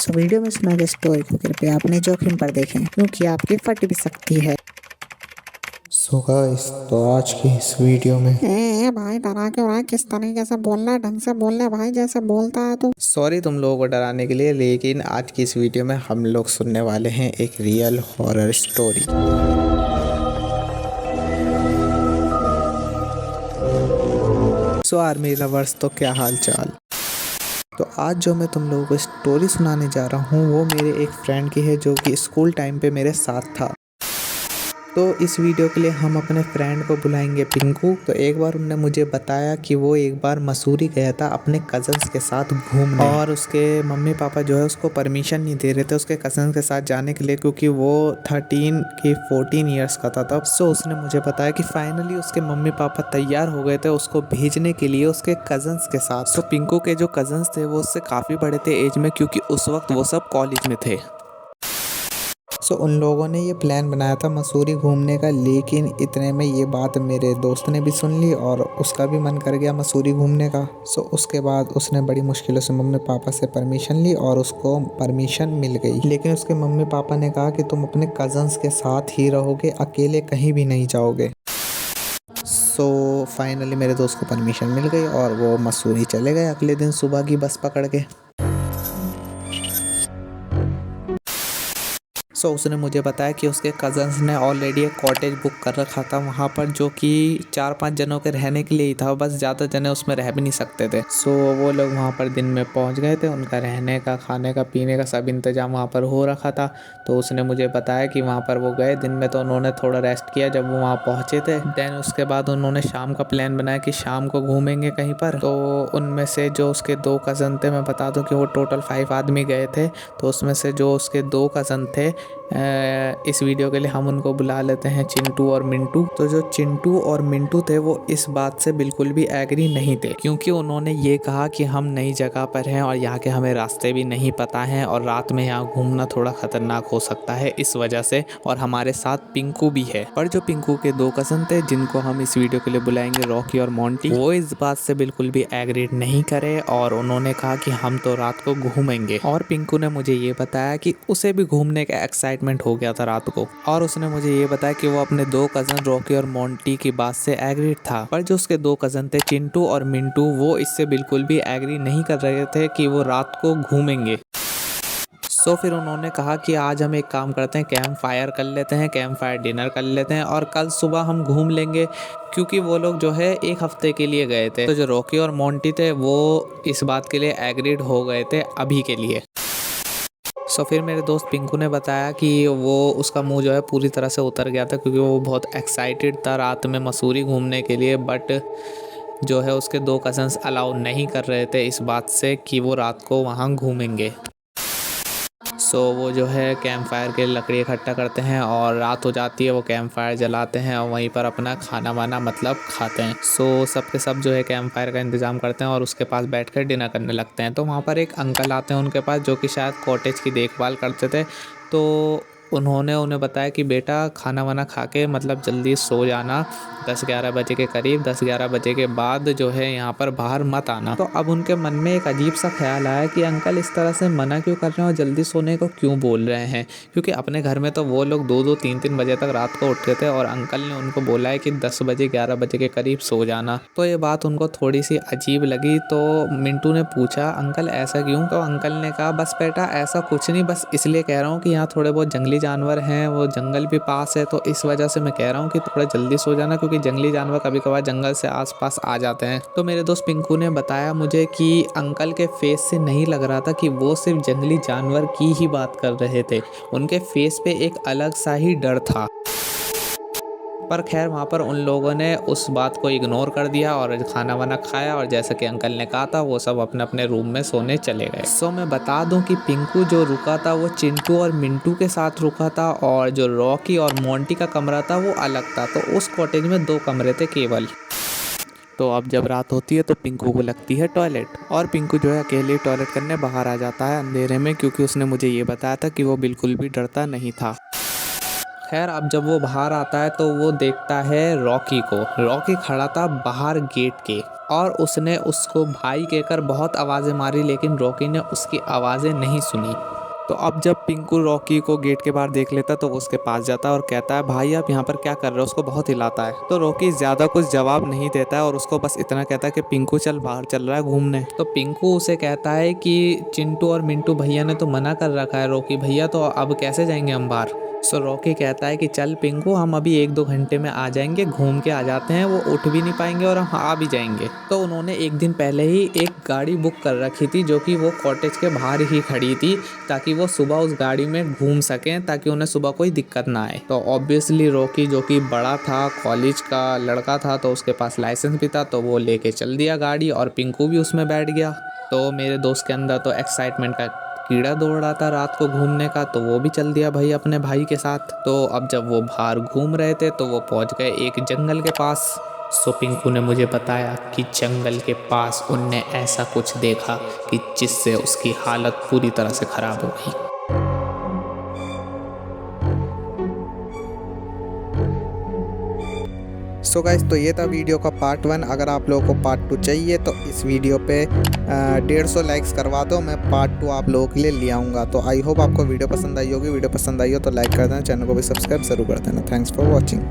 Video में सुनाई गई स्टोरी को कृपया अपने जोखिम पर देखें क्योंकि आपकी फट भी सकती है। सो गाइस, तो आज की इस वीडियो में भाई डरा क्यों रहा है? किस तरीके से बोलना है? ढंग से बोलना भाई, जैसे बोलता है तो। सॉरी तुम लोगों को डराने के लिए, लेकिन आज की इस वीडियो में हम लोग सुनने वाले हैं एक रियल हॉरर स्टोरी। सो आर्मी लवर्स, तो क्या हाल चाल। तो आज जो मैं तुम लोगों को स्टोरी सुनाने जा रहा हूँ वो मेरे एक फ्रेंड की है जो कि स्कूल टाइम पे मेरे साथ था। तो इस वीडियो के लिए हम अपने फ्रेंड को बुलाएंगे पिंकू। तो एक बार उनने मुझे बताया कि वो एक बार मसूरी गया था अपने कजन्स के साथ घूमने, और उसके मम्मी पापा जो है उसको परमिशन नहीं दे रहे थे उसके कजन्स के साथ जाने के लिए, क्योंकि वो 13 की 14 ईयर्स का था तब। सो उसने मुझे बताया कि फाइनली उसके मम्मी पापा तैयार हो गए थे उसको भेजने के लिए उसके कजन्स के साथ। तो पिंकू के जो कजन्स थे वो उससे काफ़ी बड़े थे एज में, क्योंकि उस वक्त वो सब कॉलेज में थे। सो उन लोगों ने ये प्लान बनाया था मसूरी घूमने का, लेकिन इतने में ये बात मेरे दोस्त ने भी सुन ली और उसका भी मन कर गया मसूरी घूमने का। सो उसके बाद उसने बड़ी मुश्किलों से मम्मी पापा से परमिशन ली और उसको परमिशन मिल गई। लेकिन उसके मम्मी पापा ने कहा कि तुम अपने कजन्स के साथ ही रहोगे, अकेले कहीं भी नहीं जाओगे। सो फाइनली मेरे दोस्त को परमिशन मिल गई और वो मसूरी चले गए अगले दिन सुबह की बस पकड़ के। सो उसने मुझे बताया कि उसके कज़न्स ने ऑलरेडी एक कॉटेज बुक कर रखा था वहाँ पर, जो कि 4-5 जनों के रहने के लिए ही था, बस ज़्यादा जने उसमें रह भी नहीं सकते थे। सो वो लोग वहाँ पर दिन में पहुँच गए थे, उनका रहने का, खाने का, पीने का सब इंतज़ाम वहाँ पर हो रखा था। तो उसने मुझे बताया कि वहाँ पर वो गए दिन में, तो उन्होंने थोड़ा रेस्ट किया जब वो वहाँ पहुँचे थे। देन उसके बाद उन्होंने शाम का प्लान बनाया कि शाम को घूमेंगे कहीं पर। तो उनमें से जो उसके 2 कज़न थे, मैं बता दूँ कि वो टोटल 5 आदमी गए थे। तो उसमें से जो उसके 2 कज़न थे, इस वीडियो के लिए हम उनको बुला लेते हैं चिंटू और मिंटू। तो जो चिंटू और मिंटू थे वो इस बात से बिल्कुल भी एग्री नहीं थे, क्योंकि उन्होंने ये कहा कि हम नई जगह पर हैं और यहाँ के हमें रास्ते भी नहीं पता हैं और रात में यहाँ घूमना थोड़ा खतरनाक हो सकता है इस वजह से, और हमारे साथ पिंकू भी है। पर जो पिंकू के 2 कज़न थे जिनको हम इस वीडियो के लिए बुलाएंगे रॉकी और मोंटी, वो इस बात से बिल्कुल भी एग्री नहीं करे और उन्होंने कहा कि हम तो रात को घूमेंगे। और पिंकू ने मुझे ये बताया कि उसे भी घूमने का एक्साइटमेंट हो गया था रात को, और उसने मुझे ये बताया कि वो अपने 2 कज़न रॉकी और मोंटी की बात से एग्री था। पर जो उसके 2 कज़न थे चिंटू और मिंटू, वो इससे बिल्कुल भी एग्री नहीं कर रहे थे कि वो रात को घूमेंगे। सो फिर उन्होंने कहा कि आज हम एक काम करते हैं, कैंप फायर कर लेते हैं, कैंप फायर डिनर कर लेते हैं और कल सुबह हम घूम लेंगे, क्योंकि वो लोग जो है 1 हफ्ते के लिए गए थे। तो जो रॉकी और मोंटी थे वो इस बात के लिए एग्रीड हो गए थे अभी के लिए। सो फिर मेरे दोस्त पिंकू ने बताया कि वो उसका मुंह जो है पूरी तरह से उतर गया था, क्योंकि वो बहुत एक्साइटेड था रात में मसूरी घूमने के लिए, बट जो है उसके 2 कज़न्स अलाउ नहीं कर रहे थे इस बात से कि वो रात को वहाँ घूमेंगे। सो वो जो है कैंप फायर के लकड़ी इकट्ठा करते हैं और रात हो जाती है, वो कैंप फायर जलाते हैं और वहीं पर अपना खाना वाना मतलब खाते हैं। सो सब के सब जो है कैंप फायर का इंतज़ाम करते हैं और उसके पास बैठकर डिनर करने लगते हैं। तो वहाँ पर एक अंकल आते हैं उनके पास, जो कि शायद कॉटेज की देखभाल करते थे। तो उन्होंने उन्हें बताया कि बेटा खाना वाना खा के मतलब जल्दी सो जाना, 10-11 बजे के करीब, 10-11 बजे के बाद जो है यहाँ पर बाहर मत आना। तो अब उनके मन में एक अजीब सा ख्याल आया कि अंकल इस तरह से मना क्यों कर रहे हैं और जल्दी सोने को क्यों बोल रहे हैं, क्योंकि अपने घर में तो वो लोग 2-2, 3-3 बजे तक रात को उठते थे और अंकल ने उनको बोला है कि 10 बजे 11 बजे के करीब सो जाना। तो ये बात उनको थोड़ी सी अजीब लगी। तो मिंटू ने पूछा अंकल ऐसा क्यों? तो अंकल ने कहा बस बेटा ऐसा कुछ नहीं, बस इसलिए कह रहा हूँ कि यहाँ थोड़े बहुत जंगली जानवर हैं, वो जंगल भी पास है, तो इस वजह से मैं कह रहा हूँ कि थोड़ा जल्दी सो जाना, क्योंकि जंगली जानवर कभी कभार जंगल से आसपास आ जाते हैं। तो मेरे दोस्त पिंकू ने बताया मुझे कि अंकल के फेस से नहीं लग रहा था कि वो सिर्फ जंगली जानवर की ही बात कर रहे थे, उनके फेस पे एक अलग सा ही डर था। पर खैर वहाँ पर उन लोगों ने उस बात को इग्नोर कर दिया और खाना वाना खाया, और जैसा कि अंकल ने कहा था वो सब अपने अपने रूम में सोने चले गए। सो मैं बता दूं कि पिंकू जो रुका था वो चिंटू और मिंटू के साथ रुका था, और जो रॉकी और मोंटी का कमरा था वो अलग था। तो उस कॉटेज में 2 कमरे थे केवल। तो अब जब रात होती है तो पिंकू को लगती है टॉयलेट, और पिंकू जो है अकेले टॉयलेट करने बाहर आ जाता है अंधेरे में, क्योंकि उसने मुझे ये बताया था कि वो बिल्कुल भी डरता नहीं था। खैर अब जब वो बाहर आता है तो वो देखता है रॉकी को। रॉकी खड़ा था बाहर गेट के, और उसने उसको भाई कहकर बहुत आवाज़ें मारी, लेकिन रॉकी ने उसकी आवाज़ें नहीं सुनी। तो अब जब पिंकू रॉकी को गेट के बाहर देख लेता तो वो उसके पास जाता है और कहता है भाई आप यहाँ पर क्या कर रहे हो, उसको बहुत हिलाता है। तो रॉकी ज़्यादा कुछ जवाब नहीं देता है और उसको बस इतना कहता है कि पिंकू चल बाहर चल रहा है घूमने। तो पिंकू उसे कहता है कि चिंटू और मिंटू भैया ने तो मना कर रखा है रॉकी भैया, तो अब कैसे जाएंगे हम बाहर। सो रॉकी कहता है कि चल पिंकू हम अभी 1-2 घंटे में आ जाएंगे, घूम के आ जाते हैं, वो उठ भी नहीं पाएंगे और हम आ भी जाएंगे। तो उन्होंने एक दिन पहले ही एक गाड़ी बुक कर रखी थी जो कि वो कॉटेज के बाहर ही खड़ी थी ताकि वो सुबह उस गाड़ी में घूम सकें, ताकि उन्हें सुबह कोई दिक्कत ना आए। तो ऑब्वियसली रॉकी जो कि बड़ा था, कॉलेज का लड़का था, तो उसके पास लाइसेंस भी था, तो वो लेके चल दिया गाड़ी और पिंकू भी उसमें बैठ गया। तो मेरे दोस्त के अंदर तो एक्साइटमेंट का कीड़ा दौड़ रहा था रात को घूमने का, तो वो भी चल दिया भाई अपने भाई के साथ। तो अब जब वो बाहर घूम रहे थे तो वो पहुंच गए एक जंगल के पास। सो पिंकू ने मुझे बताया कि जंगल के पास उनने ऐसा कुछ देखा कि जिससे उसकी हालत पूरी तरह से ख़राब हो गई। सो गाइस, तो ये था वीडियो का पार्ट 1। अगर आप लोगों को पार्ट 2 चाहिए तो इस वीडियो पे 150 लाइक्स करवा दो, मैं पार्ट 2 आप लोगों के लिए ले आऊँगा। तो आई होप आपको वीडियो पसंद आई होगी। वीडियो पसंद आई हो तो लाइक कर देना, चैनल को भी सब्सक्राइब जरूर कर देना। Thanks for watching.